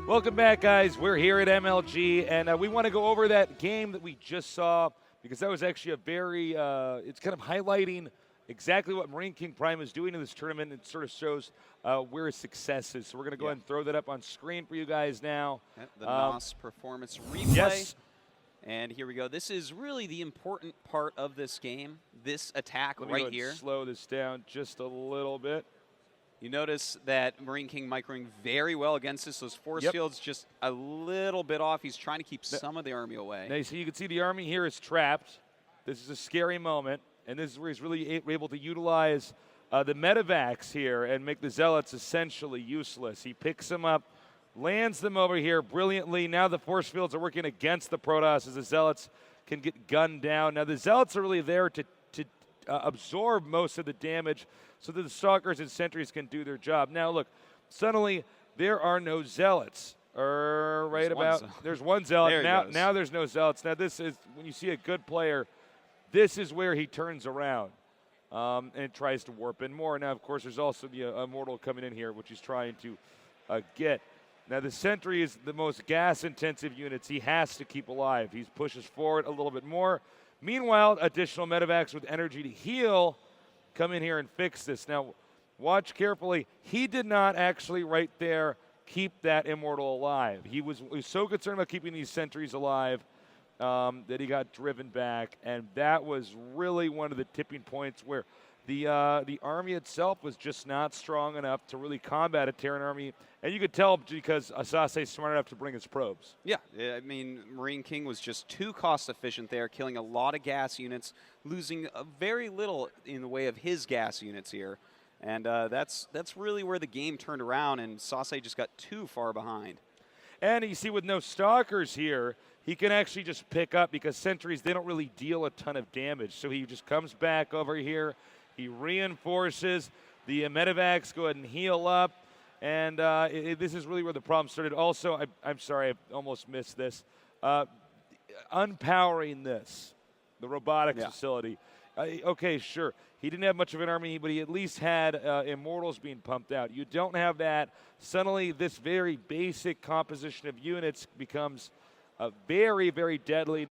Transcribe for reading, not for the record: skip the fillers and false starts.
Welcome back, guys. We're here at MLG, and we want to go over that game that we just saw because that was actually a very, it's kind of highlighting exactly what Marine King Prime is doing in this tournament. It sort of shows where his success is. So we're going to go ahead and throw that up on screen for you guys now. The NOS performance replay. Yes. And here we go. This is really the important part of this game, this attack Let me go right ahead and here. slow this down just a little bit. You notice that Marine King microing very well against this. Those force fields just a little bit off. He's trying to keep some of the army away. Now, so you can see the army here is trapped. This is a scary moment, and this is where he's really able to utilize the medevacs here and make the zealots essentially useless. He picks them up, lands them over here brilliantly. Now the force fields are working against the Protoss as the zealots can get gunned down. Now the zealots are really there to absorb most of the damage so that the stalkers and sentries can do their job. Now look, suddenly there are no zealots. There's one zealot. Now there's no zealots. Now this is, when you see a good player, this is where he turns around and tries to warp in more. Now, of course, there's also the Immortal coming in here, which he's trying to get. Now, the Sentry is the most gas-intensive units he has to keep alive. He pushes forward a little bit more. Meanwhile, additional medevacs with energy to heal come in here and fix this. Now, watch carefully. He did not actually right there keep that Immortal alive. He was so concerned about keeping these sentries alive that he got driven back, and that was really one of the tipping points where the army itself was just not strong enough to really combat a Terran army, and you could tell because Sase is smart enough to bring his probes. Yeah, I mean, Marine King was just too cost efficient there, killing a lot of gas units, losing very little in the way of his gas units here. And that's really where the game turned around, and Sase just got too far behind. And you see with no stalkers here, he can actually just pick up because sentries, they don't really deal a ton of damage. So he just comes back over here. He reinforces. The medevacs go ahead and heal up. And this is really where the problem started. Also, I'm sorry, I almost missed this. Unpowering this, the robotics facility. Okay, sure. He didn't have much of an army, but he at least had Immortals being pumped out. You don't have that. Suddenly, this very basic composition of units becomes very, very deadly.